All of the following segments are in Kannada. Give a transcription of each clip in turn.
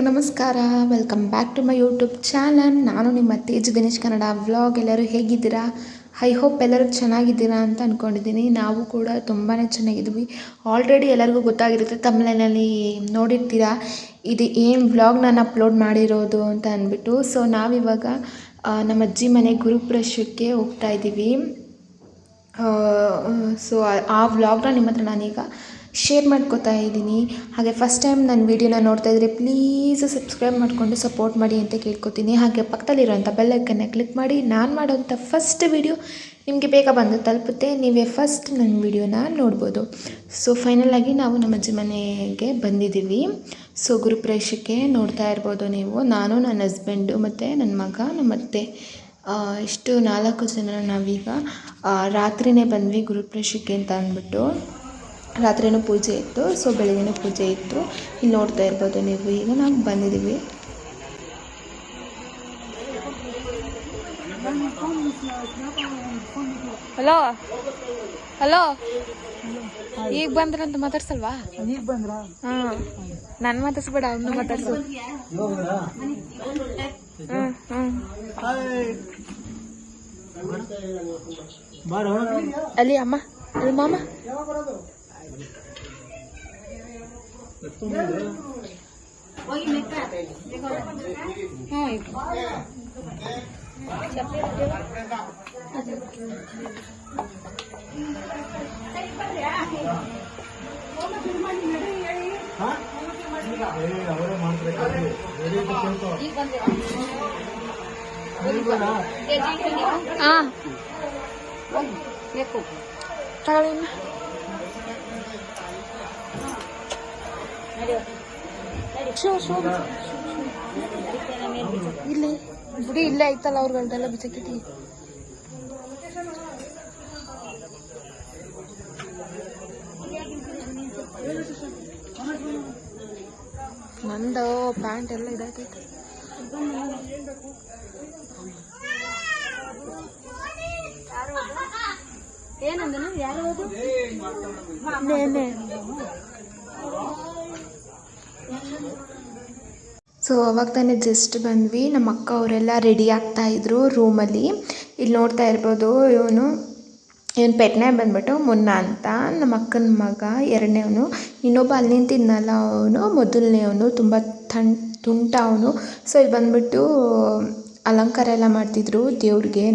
ನಮಸ್ಕಾರ. Welcome back to my YouTube channel. ನಾನು ನಿಮ್ಮ ತೇಜು ದಿನೇಶ್ ಕನ್ನಡ ವ್ಲಾಗ್. ಎಲ್ಲರೂ ಹೇಗಿದ್ದೀರಾ? ಐ ಹೋಪ್ ಎಲ್ಲರೂ ಚೆನ್ನಾಗಿದ್ದೀರಾ ಅಂತ ಅಂದ್ಕೊಂಡಿದ್ದೀನಿ. ನಾವು ಕೂಡ ತುಂಬಾ ಚೆನ್ನಾಗಿದ್ವಿ. ಆಲ್ರೆಡಿ ಎಲ್ಲರಿಗೂ ಗೊತ್ತಾಗಿರುತ್ತೆ, ತಮಿಳಿನಲ್ಲಿ ನೋಡಿರ್ತೀರಾ ಇದು ಏನು ವ್ಲಾಗ್ ನಾನು ಅಪ್ಲೋಡ್ ಮಾಡಿರೋದು ಅಂತ ಅಂದ್ಬಿಟ್ಟು. ಸೊ ನಾವಿವಾಗ ನಮ್ಮ ಅಜ್ಜಿ ಮನೆ ಗುರುಪ್ರವೇಶಕ್ಕೆ ಹೋಗ್ತಾ ಇದ್ದೀವಿ. ಸೊ ಆ ವ್ಲಾಗ್ನ ನಿಮ್ಮ ಹತ್ರ ನಾನೀಗ ಶೇರ್ ಮಾಡ್ಕೋತಾ ಇದ್ದೀನಿ. ಹಾಗೆ ಫಸ್ಟ್ ಟೈಮ್ ನನ್ನ ವೀಡಿಯೋನ ನೋಡ್ತಾ ಇದ್ದರೆ ಪ್ಲೀಸ್ ಸಬ್ಸ್ಕ್ರೈಬ್ ಮಾಡಿಕೊಂಡು ಸಪೋರ್ಟ್ ಮಾಡಿ ಅಂತ ಕೇಳ್ಕೊತೀನಿ. ಹಾಗೆ ಪಕ್ಕದಲ್ಲಿರೋಂಥ ಬೆಲ್ಲೈಕನ್ನ ಕ್ಲಿಕ್ ಮಾಡಿ ನಾನು ಮಾಡೋಂಥ ಫಸ್ಟ್ ವೀಡಿಯೋ ನಿಮಗೆ ಬೇಗ ಬಂದು ತಲುಪುತ್ತೆ. ನೀವೇ ಫಸ್ಟ್ ನನ್ನ ವೀಡಿಯೋನ ನೋಡ್ಬೋದು. ಸೊ ಫೈನಲಾಗಿ ನಾವು ನಮ್ಮ ಅಜ್ಜಿ ಮನೆಗೆ ಬಂದಿದ್ದೀವಿ. ಸೊ ಗುರುಪ್ರವೇಶಕ್ಕೆ ನೋಡ್ತಾ ಇರ್ಬೋದು ನೀವು. ನಾನು, ನನ್ನ ಹಸ್ಬೆಂಡು ಮತ್ತು ನನ್ನ ಮಗ, ನಮ್ಮ ಅತ್ತೆ, ಇಷ್ಟು 4 ಜನ ನಾವೀಗ ರಾತ್ರಿಯೇ ಬಂದ್ವಿ ಗುರುಪ್ರವೇಶಕ್ಕೆ ಅಂತ ಅಂದ್ಬಿಟ್ಟು. ರಾತ್ರಿನೂ ಪೂಜೆ ಇತ್ತು, ಸೊ ಬೆಳಗ್ಗೆನೂ ಪೂಜೆ ಇತ್ತು. ಇಲ್ಲಿ ನೋಡ್ತಾ ಇರ್ಬೋದು ನೀವು. ಈಗ ನಾವು ಬಂದಿದ್ದೀವಿ. ಹಲೋ ಹಲೋ, ಈಗ ಬಂದ್ರಂತ ಮಾತಾಡ್ಸಲ್ವಾ? ಈಗ ಬಂದ್ರ? ಹಾಂ, ನಾನು ಮಾತಾಡ್ಸ್ಬೇಡ, ಅವನು ಮಾತಾಡ್ಸು. ಅಲ್ಲಿ ಅಮ್ಮ, ಅಲ್ಲಿ ಮಾಮ. ಹಾಂ ತಗೊಳ್ಳಿ. ಇಲ್ಲಿ ಬಿಡಿ, ಇಲ್ಲೇ ಐತಲ್ಲ ಅವ್ರಗಳ್ದೆಲ್ಲ ಬಿಚ್ಚಕ್ಕಿತಿ. ನಂದು ಪ್ಯಾಂಟ್ ಎಲ್ಲ ಇದಾಯ್ತೈತೆ. ಏನಂದನು? ಯಾರು ಹೋದು? ಸೊ ಅವಾಗ ತಾನೇ ಜಸ್ಟ್ ಬಂದ್ವಿ. ನಮ್ಮ ಅಕ್ಕ ಅವರೆಲ್ಲ ರೆಡಿ ಆಗ್ತಾಯಿದ್ರು ರೂಮಲ್ಲಿ. ಇಲ್ಲಿ ನೋಡ್ತಾ ಇರ್ಬೋದು, ಇವನು ಪೆಟ್ನೆ ಬಂದ್ಬಿಟ್ಟು ಮುನ್ನ ಅಂತ, ನಮ್ಮ ಅಕ್ಕನ ಮಗ ಎರಡನೇವನು. ಇನ್ನೊಬ್ಬ ಅಲ್ಲಿ ನಿಂತಿದ್ನಲ್ಲ ಅವನು ಮೊದಲನೇವನು, ತುಂಬ ತುಂಟ ಅವನು. ಸೊ ಇಲ್ಲಿ ಬಂದ್ಬಿಟ್ಟು ಅಲಂಕಾರ ಎಲ್ಲ ಮಾಡ್ತಿದ್ರು ದೇವ್ರಿಗೆ.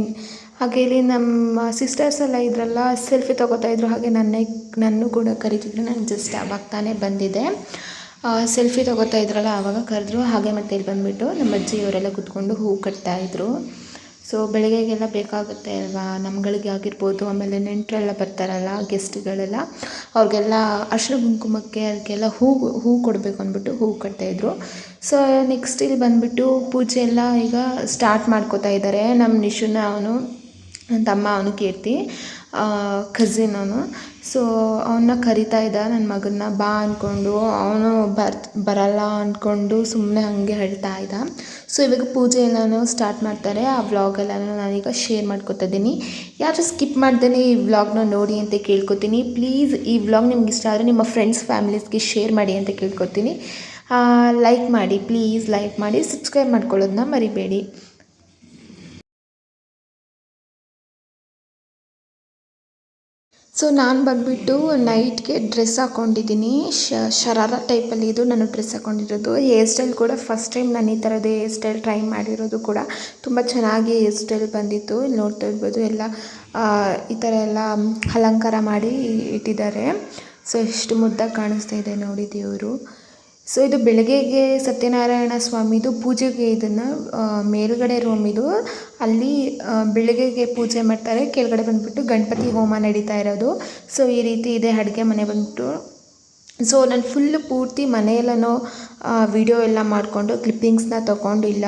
ಹಾಗೆ ಇಲ್ಲಿ ನಮ್ಮ ಸಿಸ್ಟರ್ಸ್ ಎಲ್ಲ ಇದ್ರಲ್ಲ, ಸೆಲ್ಫಿ ತೊಗೋತಾಯಿದ್ರು. ಹಾಗೆ ನನ್ನೂ ಕೂಡ ಕರಿತಿದ್ರು. ನಾನು ಜಸ್ಟ್ ಅವಾಗ ತಾನೇ ಬಂದಿದ್ದೆ. ಸೆಲ್ಫಿ ತೊಗೋತಾ ಇದ್ರಲ್ಲ ಆವಾಗ ಕರೆದ್ರು. ಹಾಗೆ ಮತ್ತೆ ಇಲ್ಲಿ ಬಂದುಬಿಟ್ಟು ನಮ್ಮ ಅಜ್ಜಿಯವರೆಲ್ಲ ಕೂತ್ಕೊಂಡು ಹೂ ಕಟ್ತಾಯಿದ್ರು. ಸೊ ಬೆಳಗ್ಗೆಗೆಲ್ಲ ಬೇಕಾಗುತ್ತೆ ಅಲ್ವಾ, ನಮ್ಗಳಿಗೆ ಆಗಿರ್ಬೋದು, ಆಮೇಲೆ ನೆಂಟರೆಲ್ಲ ಬರ್ತಾರಲ್ಲ, ಗೆಸ್ಟ್ಗಳೆಲ್ಲ, ಅವ್ರಿಗೆಲ್ಲ ಅರಿಶಿನ ಕುಂಕುಮಕ್ಕೆ ಅದಕ್ಕೆಲ್ಲ ಹೂ ಕೊಡಬೇಕು ಅಂದ್ಬಿಟ್ಟು ಹೂ ಕಟ್ತಾಯಿದ್ರು. ಸೊ ನೆಕ್ಸ್ಟ್ ಇಲ್ಲಿ ಬಂದುಬಿಟ್ಟು ಪೂಜೆ ಎಲ್ಲ ಈಗ ಸ್ಟಾರ್ಟ್ ಮಾಡ್ಕೋತಾ ಇದ್ದಾರೆ. ನಮ್ಮ ನಿಶುನ, ಅವನು ನನ್ನ ತಮ್ಮ, ಅವನು ಕೀರ್ತಿ ಕಝಿನ್ ಅವನು. ಸೊ ಅವನ್ನ ಕರಿತಾ ಇದ್ದ ನನ್ನ ಮಗನ್ನ, ಬಾ ಅಂದ್ಕೊಂಡು. ಅವನು ಬರಲ್ಲ ಅಂದ್ಕೊಂಡು ಸುಮ್ಮನೆ ಹಾಗೆ ಹೇಳ್ತಾ ಇದ್ದ. ಸೊ ಇವಾಗ ಪೂಜೆ ಎಲ್ಲನೂ ಸ್ಟಾರ್ಟ್ ಮಾಡ್ತಾರೆ. ಆ ವ್ಲಾಗೆಲ್ಲನೂ ನಾನೀಗ ಶೇರ್ ಮಾಡ್ಕೊತಾ ಇದ್ದೀನಿ. ಯಾರು ಸ್ಕಿಪ್ ಮಾಡ್ದೇ ಈ ವ್ಲಾಗ್ನ ನೋಡಿ ಅಂತ ಕೇಳ್ಕೊತೀನಿ. ಪ್ಲೀಸ್ ಈ ವ್ಲಾಗ್ ನಿಮ್ಗೆ ಇಷ್ಟ ಆದರೆ ನಿಮ್ಮ ಫ್ರೆಂಡ್ಸ್ ಫ್ಯಾಮಿಲೀಸ್ಗೆ ಶೇರ್ ಮಾಡಿ ಅಂತ ಕೇಳ್ಕೊತೀನಿ. ಲೈಕ್ ಮಾಡಿ, ಪ್ಲೀಸ್ ಲೈಕ್ ಮಾಡಿ, ಸಬ್ಸ್ಕ್ರೈಬ್ ಮಾಡ್ಕೊಳ್ಳೋದನ್ನ ಮರಿಬೇಡಿ. ಸೊ ನಾನು ಬಂದುಬಿಟ್ಟು ನೈಟ್ಗೆ ಡ್ರೆಸ್ ಹಾಕ್ಕೊಂಡಿದ್ದೀನಿ. ಶರಾರ ಟೈಪಲ್ಲಿ ಇದು ನಾನು ಡ್ರೆಸ್ ಹಾಕ್ಕೊಂಡಿರೋದು. ಹೇರ್ ಸ್ಟೈಲ್ ಕೂಡ ಫಸ್ಟ್ ಟೈಮ್ ನಾನು ಈ ಥರದ್ದು ಹೇರ್ ಸ್ಟೈಲ್ ಟ್ರೈ ಮಾಡಿರೋದು ಕೂಡ. ತುಂಬ ಚೆನ್ನಾಗಿ ಹೇರ್ ಸ್ಟೈಲ್ ಬಂದಿತ್ತು. ಇಲ್ಲಿ ನೋಡ್ತಾ ಇರ್ಬೋದು, ಎಲ್ಲ ಈ ಥರ ಎಲ್ಲ ಅಲಂಕಾರ ಮಾಡಿ ಇಟ್ಟಿದ್ದಾರೆ. ಸೊ ಎಷ್ಟು ಮುದ್ದಾಗಿ ಕಾಣಿಸ್ತಾ ಇದೆ ನೋಡಿ ದೇವರು. ಸೊ ಇದು ಬೆಳಗ್ಗೆಗೆ ಸತ್ಯನಾರಾಯಣ ಸ್ವಾಮಿದು ಪೂಜೆಗೆ, ಇದನ್ನು ಮೇಲ್ಗಡೆ ರೂಮ್ ಇದು. ಅಲ್ಲಿ ಬೆಳಗ್ಗೆಗೆ ಪೂಜೆ ಮಾಡ್ತಾರೆ, ಕೆಳಗಡೆ ಬಂದುಬಿಟ್ಟು ಗಣಪತಿ ಹೋಮ ನಡೀತಾ ಇರೋದು. ಸೊ ಈ ರೀತಿ ಇದೆ ಅಡುಗೆ ಮನೆ ಬಂದುಬಿಟ್ಟು. ಸೊ ನಾನು ಫುಲ್ಲು ಪೂರ್ತಿ ಮನೆಯೆಲ್ಲನೂ ವಿಡಿಯೋ ಎಲ್ಲ ಮಾಡಿಕೊಂಡು ಕ್ಲಿಪ್ಪಿಂಗ್ಸ್ನ ತೊಗೊಂಡಿಲ್ಲ.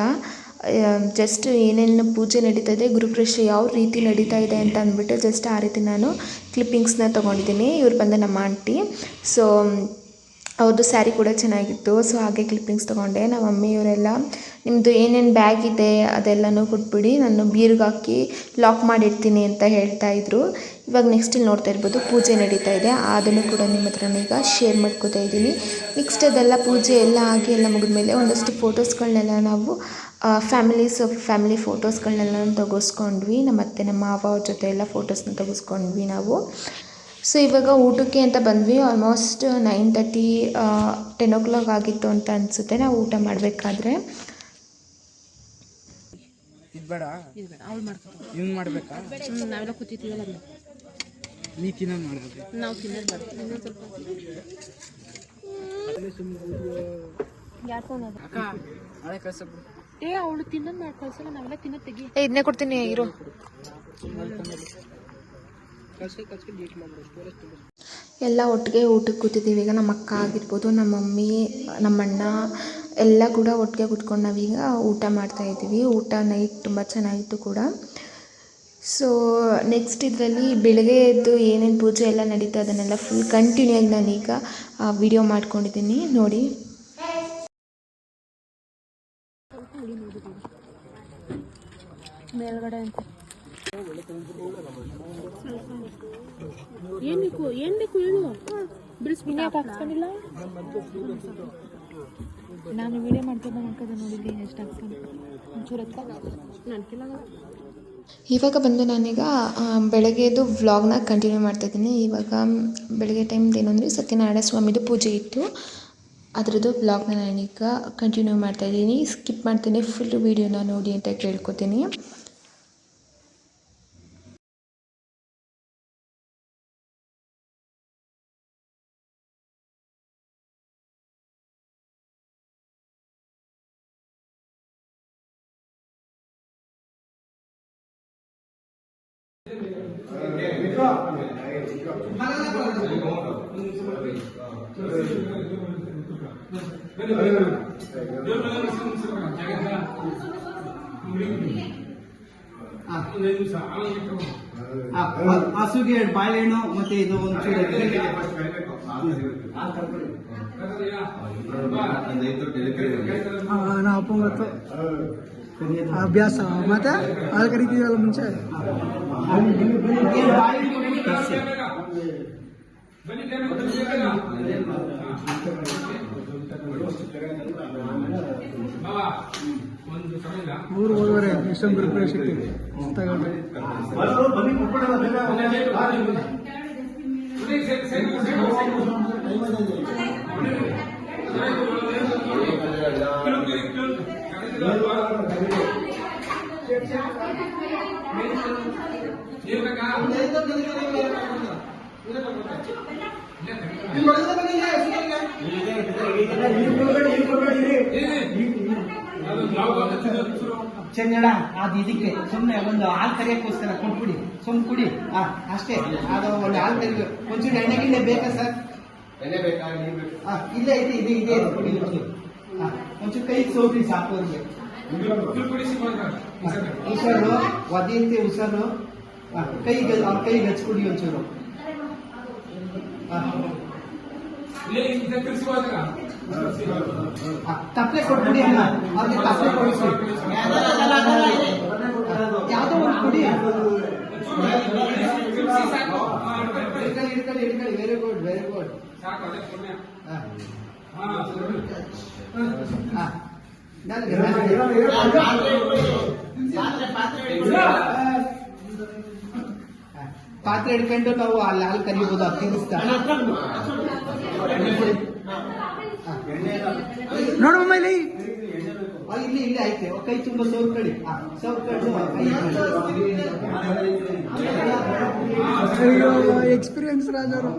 ಜಸ್ಟ್ ಏನೇನು ಪೂಜೆ ನಡೀತಾ ಇದೆ, ಗುರುಪ್ರವೇಶ ಯಾವ ರೀತಿ ನಡೀತಾ ಇದೆ ಅಂತ ಅಂದ್ಬಿಟ್ಟು ಜಸ್ಟ್ ಆ ರೀತಿ ನಾನು ಕ್ಲಿಪ್ಪಿಂಗ್ಸ್ನ ತೊಗೊಂಡಿದ್ದೀನಿ. ಇವ್ರು ಬಂದು ನಮ್ಮ ಆಂಟಿ. ಸೊ ಅವ್ರದ್ದು ಸ್ಯಾರಿ ಕೂಡ ಚೆನ್ನಾಗಿತ್ತು. ಸೊ ಹಾಗೆ ಕ್ಲಿಪ್ಪಿಂಗ್ಸ್ ತೊಗೊಂಡೆ. ನಮ್ಮ ಮಮ್ಮಿಯವರೆಲ್ಲ ನಿಮ್ಮದು ಏನೇನು ಬ್ಯಾಗ್ ಇದೆ ಅದೆಲ್ಲನೂ ಕೊಟ್ಬಿಡಿ, ನಾನು ಬೀರ್ಗೆ ಹಾಕಿ ಲಾಕ್ ಮಾಡಿರ್ತೀನಿ ಅಂತ ಹೇಳ್ತಾಯಿದ್ರು. ಇವಾಗ ನೆಕ್ಸ್ಟ್ ಇಲ್ಲಿ ನೋಡ್ತಾ ಇರ್ಬೋದು ಪೂಜೆ ನಡೀತಾ ಇದೆ. ಅದನ್ನು ಕೂಡ ನಿಮ್ಮ ಹತ್ರನೇ ಈಗ ಶೇರ್ ಮಾಡ್ಕೋತಾ ಇದ್ದೀನಿ. ನೆಕ್ಸ್ಟ್ ಅದೆಲ್ಲ ಪೂಜೆ ಎಲ್ಲ ಆಗಿ ಎಲ್ಲ ಮುಗಿದ್ಮೇಲೆ ಒಂದಷ್ಟು ಫೋಟೋಸ್ಗಳನ್ನೆಲ್ಲ ನಾವು ಫ್ಯಾಮಿಲಿ ಫೋಟೋಸ್ಗಳನ್ನೆಲ್ಲ ತೆಗೆಸ್ಕೊಂಡ್ವಿ. ನಮ್ಮ ಅತ್ತೆ ನಮ್ಮ ಮಾವ ಅವ್ರ ಜೊತೆ ಎಲ್ಲ ಫೋಟೋಸ್ನ ತೆಗೆಸ್ಕೊಂಡ್ವಿ ನಾವು. ಸೊ ಇವಾಗ ಊಟಕ್ಕೆ ಅಂತ ಬಂದ್ವಿ. ಆಲ್ಮೋಸ್ಟ್ 9:30 10 o'clock ಆಗಿತ್ತು ಅಂತ ಅನಿಸುತ್ತೆ ನಾವು ಊಟ ಮಾಡಬೇಕಾದ್ರೆ. ಇದು ಬೇಡ ಅವ್ಳು ಮಾಡ್ಕೊಂಡು ಇವ್ನು ಮಾಡಬೇಕಾ? ನಾವೆಲ್ಲ ಕೂತಿದ್ದೀವಲ್ಲ ನೀ ತಿನ್ನೋದು ಮಾಡಬೇಕು, ನಾವು ತಿನ್ನೋದು ಬೇಡ. ಇನ್ನೊಂದು ಸ್ವಲ್ಪ ಯಾರು ಫೋನ್ ಅದು ಅಕ್ಕ ಹಳೆ ಕಳ್ಸಕ್ಕೆ ಅವಳು ತಿನ್ನೋದು ಮಾಡಿ ಕಳ್ಸಲ್ಲ, ನಾವೆಲ್ಲ ತಿನ್ನೋದು ತೆಗಿ. ಇದನ್ನೇ ಕೊಡ್ತೀನಿ ಇರೋ. ಎಲ್ಲ ಒಟ್ಟಿಗೆ ಊಟಕ್ಕೆ ಕೂತಿದ್ದೀವಿ. ಈಗ ನಮ್ಮ ಅಕ್ಕ ಆಗಿರ್ಬೋದು, ನಮ್ಮ ಮಮ್ಮಿ, ನಮ್ಮಣ್ಣ ಎಲ್ಲ ಕೂಡ ಒಟ್ಟಿಗೆ ಕೂತ್ಕೊಂಡು ನಾವೀಗ ಊಟ ಮಾಡ್ತಾಯಿದ್ದೀವಿ. ಊಟ ನೈಟ್ ತುಂಬ ಚೆನ್ನಾಗಿತ್ತು ಕೂಡ. ಸೊ ನೆಕ್ಸ್ಟ್ ಇದರಲ್ಲಿ ಬೆಳಗ್ಗೆ ಎದ್ದು ಏನೇನು ಪೂಜೆ ಎಲ್ಲ ನಡೀತಾ ಅದನ್ನೆಲ್ಲ ಫುಲ್ ಕಂಟಿನ್ಯೂ ಆಗಿ ನಾನೀಗ ವಿಡಿಯೋ ಮಾಡ್ಕೊಂಡಿದ್ದೀನಿ ನೋಡಿ. ಮೇಲ್ಗಡೆ ಅಂತ ಏನ್ ಬೇಕು ಹೇಳು. ಬಿಡಿಸ್ಬಿಟ್ಟು ಹಾಕ್ಸ್ಕೊಂಡಿಲ್ಲ. ನಾನು ವಿಡಿಯೋ ಮಾಡ್ಕೊಂಡು ಅನ್ಕೋದು ನೋಡಿದ್ದೀನಿ ಎಷ್ಟು ಹಾಕ್ಸ್ಕೊಂಡು ಒಂಚೂರು ನನ್ಕಿಲ್ಲ. ಇವಾಗ ಬಂದು ನಾನೀಗ ಬೆಳಗ್ಗೆದು ವ್ಲಾಗ್ನ ಕಂಟಿನ್ಯೂ ಮಾಡ್ತಾಯಿದ್ದೀನಿ. ಇವಾಗ ಬೆಳಗ್ಗೆ ಟೈಮ್ದು ಏನು ಅಂದರೆ ಸತ್ಯನಾರಾಯಣ ಸ್ವಾಮಿದು ಪೂಜೆ ಇತ್ತು, ಅದರದ್ದು ವ್ಲಾಗ್ನ ನಾನೀಗ ಕಂಟಿನ್ಯೂ ಮಾಡ್ತಾಯಿದ್ದೀನಿ. ಸ್ಕಿಪ್ ಮಾಡ್ತೀನಿ, ಫುಲ್ ವೀಡಿಯೋನ ನೋಡಿ ಅಂತ ಕೇಳ್ಕೊತೀನಿ. ಹಸುಗೆ ಬಾಳೆಹಣ್ಣು ಮತ್ತೆ ಇದು ಒಂಚೂರು ನಾ ಅಪ್ಪ ಮತ್ತು ಅಭ್ಯಾಸ ಮತ್ತೆ ಹಾಲು ಕರಿತೀವಲ್ಲ ಮುಂಚೆ ಊರು ಹೋಗೋರೆ ಇಷ್ಟೊಂದು ಪ್ರಿಪರೇಷನ್ ಸಿಗ್ತೀವಿ ತಗೊಂಡ್ರೆ. ಚೆನ್ನಡ ಅದು ಇದಕ್ಕೆ ಸುಮ್ಮನೆ ಒಂದು ಹಾಲು ಕರಿಯಕ್ಕೋಸ್ಕರ ಕೊಟ್ಬಿಡಿ, ಸುಮ್ಮನೆ ಕುಡಿ ಅಷ್ಟೇ. ಅದು ಒಂದು ಹಾಲು ಕರಿ ಒಂಚೂರು ಎಣ್ಣೆ ಗಿಣ್ಣೆ ಬೇಕಾ ಸರ್? ಇಲ್ಲೇ ಇದೆ ಇದೆ ಇದೆ ಕುಡಿ ಒಂಚೂರು ಕೈ ಸೋದ್ರಿ ಸಾಕು. ಅವ್ರಿಗೆ ಉಸರು ಒದಿಂತಿ ಉಸರು ಕೈಗೆ ಅವ್ರ ಕೈಗೆ ಹಚ್ಕೊಡಿ ಒಂಚೂರು. ತಪ್ಪಲೆ ಕೊಟ್ಬಿಡಿ ಅಣ್ಣ, ಅವ್ರಿಗೆ ತಪ್ಪಲೆ ಕೊಡಿಸಿ. ಯಾವುದೋ ಒಂದು ಕುಡಿ. ಇಡ್ಕೊಳ್ಳಿ ವೆರಿ ಗುಡ್ ವೆರಿ ಗುಡ್. ಪಾತ್ರೆ ಹಿಡ್ಕೊಂಡು ನಾವು ಅಲ್ಲಿ ಹಾಲು ಕರಿಬಹುದು, ಅದು ತಿನ್ನಿಸ್ತಾ ನೋಡಮ್ಮ. ಇಲ್ಲಿ ಇಲ್ಲಿ ಇಲ್ಲಿ ಐತೆ, ಕೈ ತುಂಬ ಸೌರ್ಕಳಿ ಎಕ್ಸ್ಪೀರಿಯನ್ಸ್ ರಾಜರು.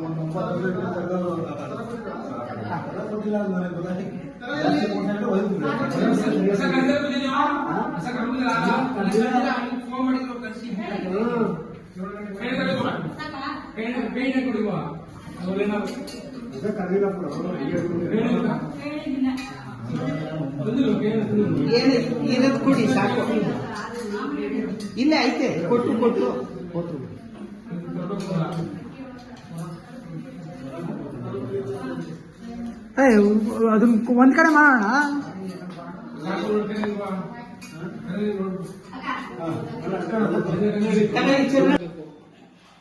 ಏನದು ಕೊಡಿ ಸಾಕು. ಇಲ್ಲೇ ಐತೆ, ಕೊಟ್ಟು ಕೊಟ್ಟು ಅದನ್ನ ಒಂದ್ ಕಡೆ ಮಾಡೋಣ.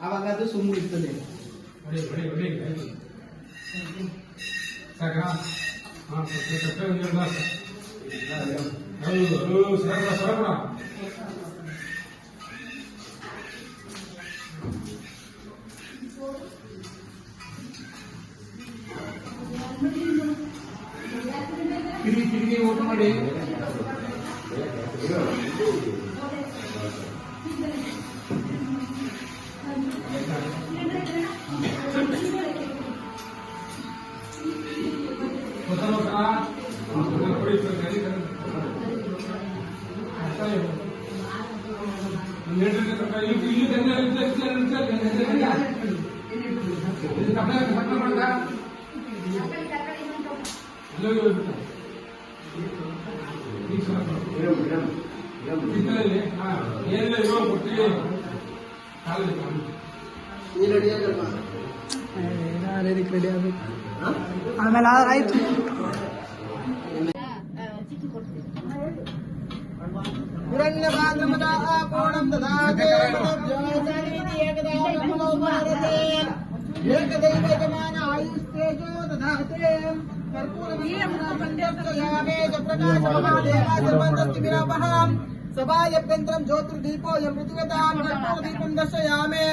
ಅವಾಗ ಅದು ಸುಮ್ಮನೆ ಇರ್ತದೆ. ತಿರುಗಿ ಊಟ ಮಾಡಿ. ರೆಡಿ ಆಗ್ಬೇಕು. ಆಮೇಲೆ ಆಯ್ತು. ಸಭಾಯಭ್ಯಂತರಂ ಜ್ಯೋತಿರ್ದೀಪೋ ಯಮೃತಿಗತಾಂ ಕರ್ಪೂರದೀಪಂ ದರ್ಶಯಾಮಿ.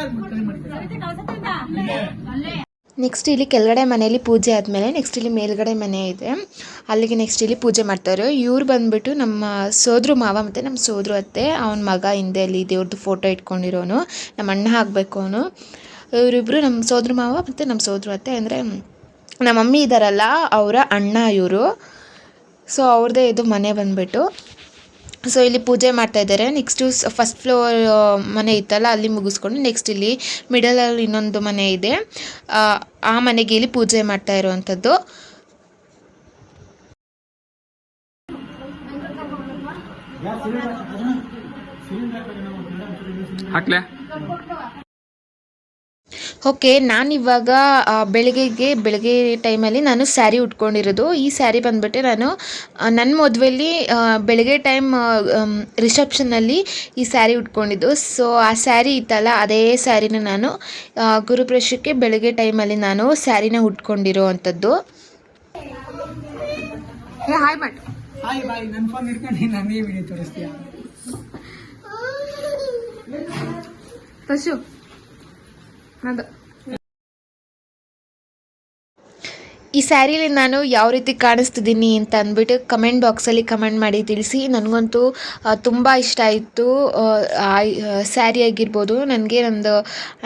ನೆಕ್ಸ್ಟ್ ಇಲ್ಲಿ ಕೆಳಗಡೆ ಮನೆಯಲ್ಲಿ ಪೂಜೆ ಆದಮೇಲೆ ನೆಕ್ಸ್ಟ್ ಇಲ್ಲಿ ಮೇಲ್ಗಡೆ ಮನೆ ಇದೆ, ಅಲ್ಲಿಗೆ ನೆಕ್ಸ್ಟ್ ಇಲ್ಲಿ ಪೂಜೆ ಮಾಡ್ತಾರೆ. ಇವ್ರು ಬಂದುಬಿಟ್ಟು ನಮ್ಮ ಸೋದ್ರು ಮಾವ ಮತ್ತು ನಮ್ಮ ಸೋದ್ರು ಅತ್ತೆ, ಅವನ ಮಗ ಹಿಂದೆ ಅಲ್ಲಿ ದೇವ್ರದ್ದು ಫೋಟೋ ಇಟ್ಕೊಂಡಿರೋನು, ನಮ್ಮ ಅಣ್ಣ ಆಗಬೇಕು ಅವನು. ಇವರಿಬ್ಬರು ನಮ್ಮ ಸೋದ್ರ ಮಾವ ಮತ್ತು ನಮ್ಮ ಸೋದ್ರು ಅತ್ತೆ, ಅಂದರೆ ನಮ್ಮ ಮಮ್ಮಿ ಇದ್ದಾರಲ್ಲ ಅವರ ಅಣ್ಣ ಇವರು. ಸೊ ಅವ್ರದ್ದೇ ಇದು ಮನೆ ಬಂದುಬಿಟ್ಟು. ಸೊ ಇಲ್ಲಿ ಪೂಜೆ ಮಾಡ್ತಾ ಇದ್ದಾರೆ. ನೆಕ್ಸ್ಟು ಫಸ್ಟ್ ಫ್ಲೋರ್ ಮನೆ ಇತ್ತಲ್ಲ ಅಲ್ಲಿ ಮುಗಿಸ್ಕೊಂಡು ನೆಕ್ಸ್ಟ್ ಇಲ್ಲಿ ಮಿಡಲಲ್ಲಿ ಇನ್ನೊಂದು ಮನೆ ಇದೆ, ಆ ಮನೆಗೆ ಇಲ್ಲಿ ಪೂಜೆ ಮಾಡ್ತಾ ಇರುವಂಥದ್ದು. ಓಕೆ, ನಾನಿವಾಗ ಬೆಳಗ್ಗೆ ಟೈಮಲ್ಲಿ ನಾನು ಸ್ಯಾರಿ ಉಟ್ಕೊಂಡಿರೋದು. ಈ ಸ್ಯಾರಿ ಬಂದುಬಿಟ್ಟು ನಾನು ನನ್ನ ಮದುವೆಯಲ್ಲಿ ಬೆಳಗ್ಗೆ ಟೈಮ್ ರಿಸೆಪ್ಷನ್ನಲ್ಲಿ ಈ ಸ್ಯಾರಿ ಉಟ್ಕೊಂಡಿದ್ದು. ಸೊ ಆ ಸ್ಯಾರಿ ಇತ್ತಲ್ಲ ಅದೇ ಸ್ಯಾರಿನ ನಾನು ಗುರುಪ್ರವೇಶಕ್ಕೆ ಬೆಳಗ್ಗೆ ಟೈಮಲ್ಲಿ ನಾನು ಸ್ಯಾರಿನ ಉಟ್ಕೊಂಡಿರೋ ಅಂಥದ್ದು. Hi but hi bye. ನನ್ನ ಫೋನ್ ಇಟ್ಕೊಂಡು ನನಗೆ ವಿಡಿಯೋ ತೋರಿಸ್ತೀಯ? ಪಶು ಅದು ಈ ಸ್ಯಾರಿಲಿ ನಾನು ಯಾವ ರೀತಿ ಕಾಣಿಸ್ತಿದ್ದೀನಿ ಅಂತ ಅಂದ್ಬಿಟ್ಟು ಕಮೆಂಟ್ ಬಾಕ್ಸಲ್ಲಿ ಕಮೆಂಟ್ ಮಾಡಿ ತಿಳಿಸಿ. ನನಗಂತೂ ತುಂಬ ಇಷ್ಟ ಆಯಿತು ಸ್ಯಾರಿ ಆಗಿರ್ಬೋದು. ನನಗೆ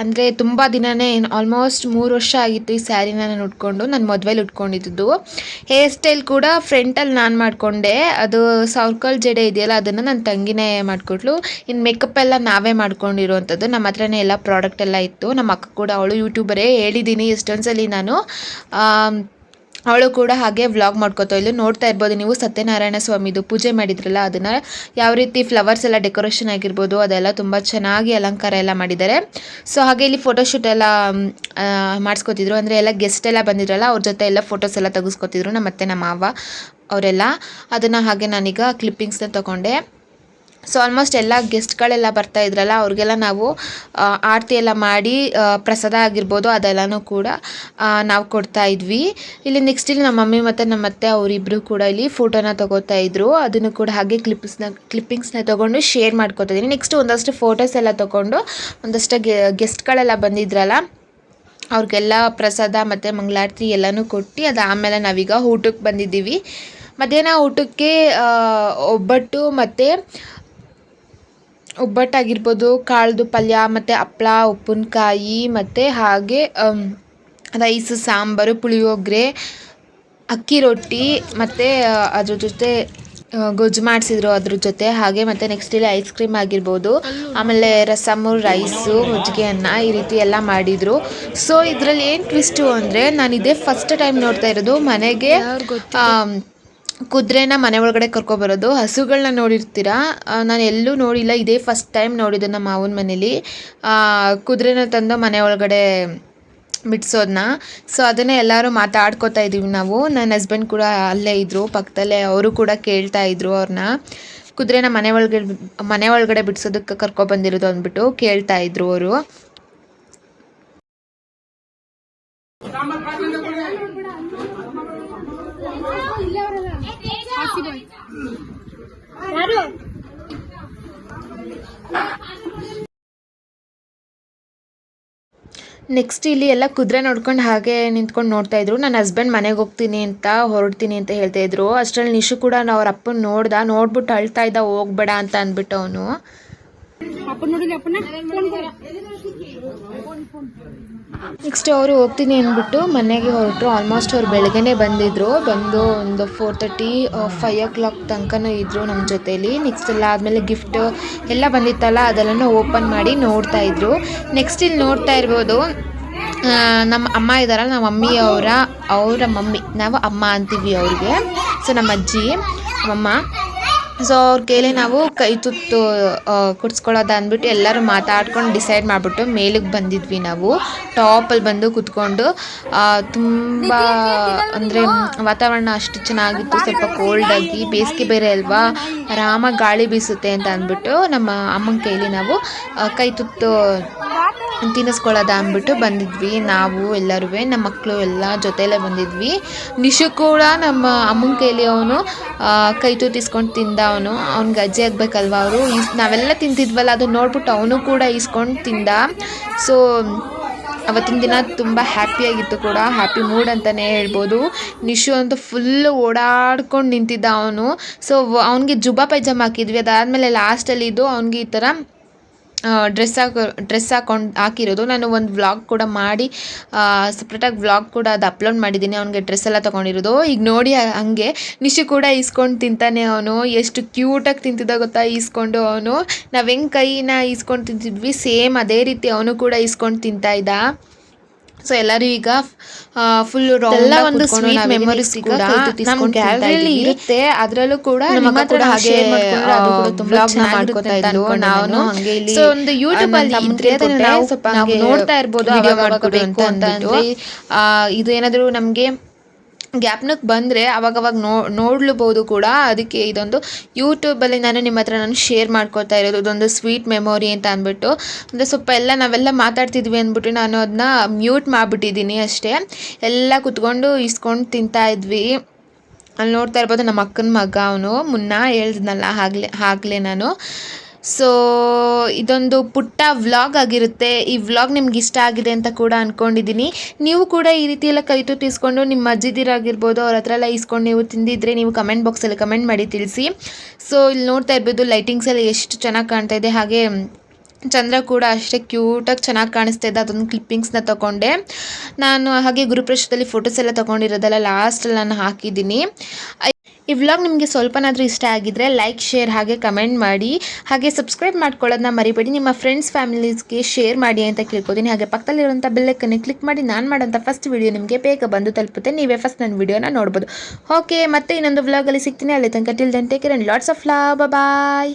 ಅಂದರೆ ತುಂಬ ದಿನವೇ ಆಲ್ಮೋಸ್ಟ್ 3 ವರ್ಷ ಆಗಿತ್ತು ಈ ಸ್ಯಾರಿನ ನಾನು ಉಟ್ಕೊಂಡು. ನಾನು ಮದುವೆಲಿ ಉಟ್ಕೊಂಡಿದ್ದು. ಹೇರ್ ಸ್ಟೈಲ್ ಕೂಡ ಫ್ರಂಟಲ್ಲಿ ನಾನು ಮಾಡಿಕೊಂಡೆ. ಅದು ಸರ್ಕಲ್ ಜಡೆ ಇದೆಯಲ್ಲ ಅದನ್ನು ನನ್ನ ತಂಗಿನೇ ಮಾಡಿಕೊಟ್ಲು. ಇನ್ನು ಮೇಕಪ್ ಎಲ್ಲ ನಾವೇ ಮಾಡ್ಕೊಂಡಿರೋವಂಥದ್ದು. ನಮ್ಮ ಹತ್ರನೇ ಎಲ್ಲ ಪ್ರಾಡಕ್ಟ್ ಎಲ್ಲ ಇತ್ತು. ನಮ್ಮ ಅಕ್ಕ ಕೂಡ ಅವಳು ಯೂಟ್ಯೂಬರೇ, ಹೇಳಿದ್ದೀನಿ ಎಷ್ಟೊಂದು ಸಲ ನಾನು. ಅವಳು ಕೂಡ ಹಾಗೆ ವ್ಲಾಗ್ ಮಾಡ್ಕೋತಾ ಇದ್ಲು. ನೋಡ್ತಾ ಇರ್ಬೋದು ನೀವು, ಸತ್ಯನಾರಾಯಣ ಸ್ವಾಮಿದು ಪೂಜೆ ಮಾಡಿದ್ರಲ್ಲ ಅದನ್ನು ಯಾವ ರೀತಿ ಫ್ಲವರ್ಸ್ ಎಲ್ಲ ಡೆಕೋರೇಷನ್ ಆಗಿರ್ಬೋದು ಅದೆಲ್ಲ ತುಂಬ ಚೆನ್ನಾಗಿ ಅಲಂಕಾರ ಎಲ್ಲ ಮಾಡಿದ್ದಾರೆ. ಸೊ ಹಾಗೆ ಇಲ್ಲಿ ಫೋಟೋಶೂಟ್ ಎಲ್ಲ ಮಾಡಿಸ್ಕೊತಿದ್ರು. ಅಂದರೆ ಎಲ್ಲ ಗೆಸ್ಟ್ ಎಲ್ಲ ಬಂದಿದ್ರಲ್ಲ ಅವ್ರ ಜೊತೆ ಎಲ್ಲ ಫೋಟೋಸ್ ಎಲ್ಲ ತೆಗೆಸ್ಕೊತಿದ್ರು ನಮ್ಮ ಅತ್ತೆ ನಮ್ಮ ಮಾವ ಅವರೆಲ್ಲ. ಅದನ್ನು ಹಾಗೆ ನಾನೀಗ ಕ್ಲಿಪ್ಪಿಂಗ್ಸ್ನ ತೊಗೊಂಡೆ. ಸೊ ಆಲ್ಮೋಸ್ಟ್ ಎಲ್ಲ ಗೆಸ್ಟ್ಗಳೆಲ್ಲ ಬರ್ತಾ ಇದ್ರಲ್ಲ ಅವ್ರಿಗೆಲ್ಲ ನಾವು ಆರತಿ ಎಲ್ಲ ಮಾಡಿ ಪ್ರಸಾದ ಆಗಿರ್ಬೋದು ಅದೆಲ್ಲನೂ ಕೂಡ ನಾವು ಕೊಡ್ತಾ ಇದ್ವಿ. ಇಲ್ಲಿ ನೆಕ್ಸ್ಟ್ ಇಲ್ಲಿ ನಮ್ಮ ಮಮ್ಮಿ ಮತ್ತು ನಮ್ಮ ಅತ್ತೆ ಅವರಿಬ್ಬರು ಕೂಡ ಇಲ್ಲಿ ಫೋಟೋನ ತೊಗೋತಾ ಇದ್ರು. ಅದನ್ನು ಕೂಡ ಹಾಗೆ ಕ್ಲಿಪ್ಪಿಂಗ್ಸ್ನ ತೊಗೊಂಡು ಶೇರ್ ಮಾಡ್ಕೊತಾ ಇದ್ದೀನಿ. ನೆಕ್ಸ್ಟ್ ಒಂದಷ್ಟು ಫೋಟೋಸ್ ಎಲ್ಲ ತೊಗೊಂಡು ಒಂದಷ್ಟು ಗೆಸ್ಟ್ಗಳೆಲ್ಲ ಬಂದಿದ್ರಲ್ಲ ಅವ್ರಿಗೆಲ್ಲ ಪ್ರಸಾದ ಮತ್ತು ಮಂಗಳಾರತಿ ಎಲ್ಲನೂ ಕೊಟ್ಟು ಅದಾದಮೇಲೆ ನಾವೀಗ ಊಟಕ್ಕೆ ಬಂದಿದ್ದೀವಿ. ಮಧ್ಯಾಹ್ನ ಊಟಕ್ಕೆ ಒಬ್ಬಟ್ಟಾಗಿರ್ಬೋದು, ಕಾಳ್ದು ಪಲ್ಯ ಮತ್ತು ಹಪ್ಳ, ಉಪ್ಪಿನಕಾಯಿ ಮತ್ತು ಹಾಗೆ ರೈಸು, ಸಾಂಬಾರು, ಪುಳಿಯೋಗರೆ, ಅಕ್ಕಿ ರೊಟ್ಟಿ ಮತ್ತು ಅದ್ರ ಜೊತೆ ಗೊಜ್ಜು ಮಾಡಿಸಿದ್ರು ಅದ್ರ ಜೊತೆ. ಹಾಗೆ ಮತ್ತು ನೆಕ್ಸ್ಟ್ ಇಲ್ಲಿ ಐಸ್ ಕ್ರೀಮ್ ಆಗಿರ್ಬೋದು, ಆಮೇಲೆ ರಸಮ್ಮು, ರೈಸು, ಮಜ್ಜಿಗೆ ಅನ್ನ ಈ ರೀತಿ ಎಲ್ಲ ಮಾಡಿದರು. ಸೊ ಇದರಲ್ಲಿ ಏನು ಟ್ವಿಸ್ಟು ಅಂದರೆ ನಾನು ಇದೇ ಫಸ್ಟ್ ಟೈಮ್ ನೋಡ್ತಾ ಇರೋದು ಮನೆಗೆ ಕುದುರೆನ ಮನೆ ಒಳಗಡೆ ಕರ್ಕೊಬರೋದು. ಹಸುಗಳನ್ನ ನೋಡಿರ್ತೀರ, ನಾನು ಎಲ್ಲೂ ನೋಡಿಲ್ಲ, ಇದೇ ಫಸ್ಟ್ ಟೈಮ್ ನೋಡಿದ್ದು ನಮ್ಮ ಮಾವನ ಮನೇಲಿ. ಕುದುರೆನ ತಂದು ಮನೆ ಒಳಗಡೆ ಬಿಡಿಸೋದನ್ನ. ಸೊ ಅದನ್ನೇ ಎಲ್ಲರೂ ಮಾತಾಡ್ಕೋತಾ ಇದ್ದೀವಿ ನಾವು. ನನ್ನ ಹಸ್ಬೆಂಡ್ ಕೂಡ ಅಲ್ಲೇ ಇದ್ದರು ಪಕ್ಕದಲ್ಲೇ, ಅವರು ಕೂಡ ಕೇಳ್ತಾ ಇದ್ರು ಅವ್ರನ್ನ. ಕುದುರೆನ ಮನೆ ಒಳಗಡೆ ಬಿಡಿಸೋದಕ್ಕೆ ಕರ್ಕೊಬಂದಿರೋದು ಅಂದ್ಬಿಟ್ಟು ಕೇಳ್ತಾ ಇದ್ರು ಅವರು. ನೆಕ್ಸ್ಟ್ ಇಲ್ಲಿ ಎಲ್ಲ ಕುದುರೆ ನೋಡ್ಕೊಂಡು ಹಾಗೆ ನಿಂತ್ಕೊಂಡು ನೋಡ್ತಾ ಇದ್ರು. ನನ್ನ ಹಸ್ಬೆಂಡ್ ಮನೆಗೆ ಹೋಗ್ತೀನಿ ಅಂತ ಹೊರಡ್ತೀನಿ ಅಂತ ಹೇಳ್ತಾ ಇದ್ರು. ಅಷ್ಟರಲ್ಲಿ ನಿಶು ಕೂಡ ಅವ್ರ ಅಪ್ಪನ ನೋಡ್ಬಿಟ್ಟು ಅಳ್ತಾ ಇದ್ದ, ಹೋಗ್ಬೇಡ ಅಂತ ಅಂದ್ಬಿಟ್ಟು ಅವನು. ನೆಕ್ಸ್ಟ್ ಅವರು ಹೋಗ್ತೀನಿ ಅಂದ್ಬಿಟ್ಟು ಮನೆಗೆ ಹೊರಟರು. ಆಲ್ಮೋಸ್ಟ್ ಅವ್ರು ಬೆಳಗ್ಗೆನೇ ಬಂದಿದ್ರು. ಬಂದು ಒಂದು 4:30 5 o'clock ತನಕನೂ ಇದ್ದರು ನಮ್ಮ ಜೊತೇಲಿ. ನೆಕ್ಸ್ಟ್ ಎಲ್ಲ ಆದಮೇಲೆ ಗಿಫ್ಟ್ ಎಲ್ಲ ಬಂದಿತ್ತಲ್ಲ ಅದೆಲ್ಲನೂ ಓಪನ್ ಮಾಡಿ ನೋಡ್ತಾ ಇದ್ರು. ನೆಕ್ಸ್ಟ್ ಇಲ್ಲಿ ನೋಡ್ತಾ ಇರ್ಬೋದು, ನಮ್ಮ ಅಮ್ಮ ಇದ್ದಾರಲ್ಲ, ನಮ್ಮ ಮಮ್ಮಿ ಅವರ ಮಮ್ಮಿ, ನಾವು ಅಮ್ಮ ಅಂತೀವಿ ಅವ್ರಿಗೆ. ಸೊ ನಮ್ಮ ಅಜ್ಜಿ ಅಮ್ಮ. ಸೊ ಅವ್ರ ಕೈಲಿ ನಾವು ಕೈ ತುತ್ತು ಕುಡಿಸ್ಕೊಳ್ಳೋದು ಅಂದ್ಬಿಟ್ಟು ಎಲ್ಲರೂ ಮಾತಾಡ್ಕೊಂಡು ಡಿಸೈಡ್ ಮಾಡಿಬಿಟ್ಟು ಮೇಲಕ್ಕೆ ಬಂದಿದ್ವಿ. ನಾವು ಟಾಪಲ್ಲಿ ಬಂದು ಕೂತ್ಕೊಂಡು ತುಂಬ ಅಂದರೆ ವಾತಾವರಣ ಅಷ್ಟು ಚೆನ್ನಾಗಿತ್ತು. ಸ್ವಲ್ಪ ಕೋಲ್ಡಾಗಿ, ಬೇಸಿಗೆ ಬೇರೆ ಅಲ್ವಾ, ಆರಾಮಾಗಿ ಗಾಳಿ ಬೀಸುತ್ತೆ ಅಂತ ಅಂದ್ಬಿಟ್ಟು ನಮ್ಮ ಅಮ್ಮನ ಕೈಲಿ ನಾವು ಕೈ ತುತ್ತು ತಿನ್ನಿಸ್ಕೊಳ್ಳೋದ ಅಂದ್ಬಿಟ್ಟು ಬಂದಿದ್ವಿ. ನಾವು ಎಲ್ಲರೂ, ನಮ್ಮ ಮಕ್ಕಳು ಎಲ್ಲ ಜೊತೆಯಲ್ಲೇ ಬಂದಿದ್ವಿ. ನಿಶು ಕೂಡ ನಮ್ಮ ಅಮ್ಮನ ಕೈಲಿ ಅವನು ಕೈ ತುತ್ತಿಸ್ಕೊಂಡು ತಿಂದ. ಅವ್ನಿಗೆ ಅಜ್ಜಿ ಆಗಬೇಕಲ್ವ ಅವರು. ನಾವೆಲ್ಲ ತಿಂತಿದ್ವಲ್ಲ ಅದು ನೋಡ್ಬಿಟ್ಟು ಅವನು ಕೂಡ ಇಸ್ಕೊಂಡು ತಿಂದ. ಸೊ ಅವತ್ತಿನ ದಿನ ತುಂಬ ಹ್ಯಾಪಿಯಾಗಿತ್ತು ಕೂಡ, ಹ್ಯಾಪಿ ಮೂಡ್ ಅಂತಲೇ ಹೇಳ್ಬೋದು. ನಿಶು ಅಂತೂ ಫುಲ್ಲು ಓಡಾಡ್ಕೊಂಡು ನಿಂತಿದ್ದ ಅವನು. ಸೊ ಅವನಿಗೆ ಜುಬ್ಬ ಪೈಜಾಮ ಹಾಕಿದ್ವಿ. ಅದಾದಮೇಲೆ ಲಾಸ್ಟಲ್ಲಿ ಇದು ಅವನಿಗೆ ಈ ಥರ ಡ್ರೆಸ್ ಹಾಕಿರೋದು. ನಾನು ಒಂದು ವ್ಲಾಗ್ ಕೂಡ ಮಾಡಿ ಸಪ್ರೇಟಾಗಿ ವ್ಲಾಗ್ ಕೂಡ ಅದು ಅಪ್ಲೋಡ್ ಮಾಡಿದ್ದೀನಿ. ಅವ್ನಿಗೆ ಡ್ರೆಸ್ ಎಲ್ಲ ತೊಗೊಂಡಿರೋದು. ಈಗ ನೋಡಿ ಹಂಗೆ ನಿಶು ಕೂಡ ಈಸ್ಕೊಂಡು ತಿಂತಾನೆ. ಅವನು ಎಷ್ಟು ಕ್ಯೂಟಾಗಿ ತಿಂತಿದ್ದ ಗೊತ್ತಾ ಈಸ್ಕೊಂಡು. ಅವನು ನಾವು ಹೆಂಗೆ ಕೈನ ಈಸ್ಕೊಂಡು ತಿಂತಿದ್ವಿ ಸೇಮ್ ಅದೇ ರೀತಿ ಅವನು ಕೂಡ ಈಸ್ಕೊಂಡು ತಿಂತಾ ಇದ್ದ. ಸೊ ಎಲ್ಲರೂ ಈಗ ಫುಲ್ ಎಲ್ಲ ಒಂದು ಸ್ವೀಟ್ ಮೆಮೊರೀಸ್ ಕೂಡ ನಮ್ಮ ಗ್ಯಾಲರಿಯಲ್ಲಿ ಇರುತ್ತೆ. ಅದರಲ್ಲೂ ಕೂಡ ನಮ್ಮ ಹತ್ರ ಹಾಗೆ ವ್ಲಾಗ್ ಮಾಡ್ಕೊತಾ ಇದ್ಲು. ನಾನು ಹಂಗೆ ಇಲ್ಲಿ ಸೊ ಒಂದು ಯೂಟ್ಯೂಬ್ ಅಲ್ಲಿ ಇದ್ರೆ ನಾವು ಸ್ವಲ್ಪ ನೋಡ್ತಾ ಇರ್ಬೋದು ವಿಡಿಯೋ ಮಾಡ್ಕೊಬೇಕು ಅಂತ. ಅಂದ್ರೆ ಇದು ಏನಾದರೂ ನಮಗೆ ಗ್ಯಾಪ್ನಕ್ಕೆ ಬಂದರೆ ಅವಾಗವಾಗ ನೋಡ್ಲೂಬೋದು ಕೂಡ. ಅದಕ್ಕೆ ಇದೊಂದು ಯೂಟ್ಯೂಬಲ್ಲಿ ನಾನು ಶೇರ್ ಮಾಡ್ಕೊತಾ ಇರೋದು, ಇದೊಂದು ಸ್ವೀಟ್ ಮೆಮೊರಿ ಅಂತ ಅಂದ್ಬಿಟ್ಟು. ಅಂದರೆ ಸ್ವಲ್ಪ ನಾವೆಲ್ಲ ಮಾತಾಡ್ತಿದ್ವಿ ಅಂದ್ಬಿಟ್ಟು ನಾನು ಅದನ್ನ ಮ್ಯೂಟ್ ಮಾಡಿಬಿಟ್ಟಿದ್ದೀನಿ ಅಷ್ಟೇ. ಎಲ್ಲ ಕುತ್ಕೊಂಡು ಇಸ್ಕೊಂಡು ತಿಂತಾ ಇದ್ವಿ. ಅಲ್ಲಿ ನೋಡ್ತಾ ಇರ್ಬೋದು ನಮ್ಮ ಅಕ್ಕನ ಮಗ ಅವನು, ಮುನ್ನ ಹೇಳ್ದನಲ್ಲ ಆಗಲೇ ನಾನು. ಸೊ ಇದೊಂದು ಪುಟ್ಟ ವ್ಲಾಗ್ ಆಗಿರುತ್ತೆ. ಈ ವ್ಲಾಗ್ ನಿಮ್ಗೆ ಇಷ್ಟ ಆಗಿದೆ ಅಂತ ಕೂಡ ಅಂದ್ಕೊಂಡಿದ್ದೀನಿ. ನೀವು ಕೂಡ ಈ ರೀತಿ ಎಲ್ಲ ಕೈ ತುತ್ತು ಇಸ್ಕೊಂಡು ನಿಮ್ಮ ಅಜ್ಜಿದಿರಾಗಿರ್ಬೋದು ಅವ್ರ ಹತ್ರ ಎಲ್ಲ ಇಸ್ಕೊಂಡು ನೀವು ತಿಂದಿದ್ರೆ ನೀವು ಕಮೆಂಟ್ ಬಾಕ್ಸಲ್ಲಿ ಕಮೆಂಟ್ ಮಾಡಿ ತಿಳಿಸಿ. ಸೊ ಇಲ್ಲಿ ನೋಡ್ತಾ ಇರ್ಬೋದು ಲೈಟಿಂಗ್ಸ್ ಎಲ್ಲ ಎಷ್ಟು ಚೆನ್ನಾಗಿ ಕಾಣ್ತಾ ಇದೆ. ಹಾಗೆ ಚಂದ್ರ ಕೂಡ ಅಷ್ಟೇ ಕ್ಯೂಟಾಗಿ ಚೆನ್ನಾಗಿ ಕಾಣಿಸ್ತಾ ಇದ್ದ. ಅದೊಂದು ಕ್ಲಿಪ್ಪಿಂಗ್ಸ್ನ ತೊಗೊಂಡೆ ನಾನು. ಹಾಗೆ ಗುರುಪ್ರವೇಶದಲ್ಲಿ ಫೋಟೋಸ್ ಎಲ್ಲ ತೊಗೊಂಡಿರೋದೆಲ್ಲ ಲಾಸ್ಟಲ್ಲಿ ನಾನು ಹಾಕಿದ್ದೀನಿ. ಈ ವ್ಲಾಗ್ ನಿಮಗೆ ಸ್ವಲ್ಪನಾದರೂ ಇಷ್ಟ ಆಗಿದ್ದರೆ ಲೈಕ್, ಶೇರ್ ಹಾಗೆ ಕಮೆಂಟ್ ಮಾಡಿ. ಹಾಗೆ ಸಬ್ಸ್ಕ್ರೈಬ್ ಮಾಡ್ಕೊಳ್ಳೋದನ್ನ ಮರಿಬೇಡಿ. ನಿಮ್ಮ ಫ್ರೆಂಡ್ಸ್ ಫ್ಯಾಮಿಲೀಸ್ಗೆ ಶೇರ್ ಮಾಡಿ ಅಂತ ಕೇಳ್ಕೊತೀನಿ. ಹಾಗೆ ಪಕ್ಕದಲ್ಲಿರುವಂಥ ಬೆಲ್ಲೈಕನ್ನೇ ಕ್ಲಿಕ್ ಮಾಡಿ ನಾನು ಮಾಡೋಂಥ ಫಸ್ಟ್ ವಿಡಿಯೋ ನಿಮಗೆ ಬೇಗ ಬಂದು ತಲುಪುತ್ತೆ. ನೀವೇ ಫಸ್ಟ್ ನನ್ನ ವಿಡಿಯೋನ ನೋಡ್ಬೋದು. ಓಕೆ, ಮತ್ತೆ ಇನ್ನೊಂದು ವ್ಲಾಗಲ್ಲಿ ಸಿಗ್ತೀನಿ. ಅಲ್ಲಿ ತನಕ till then take care and lots of love. Bye.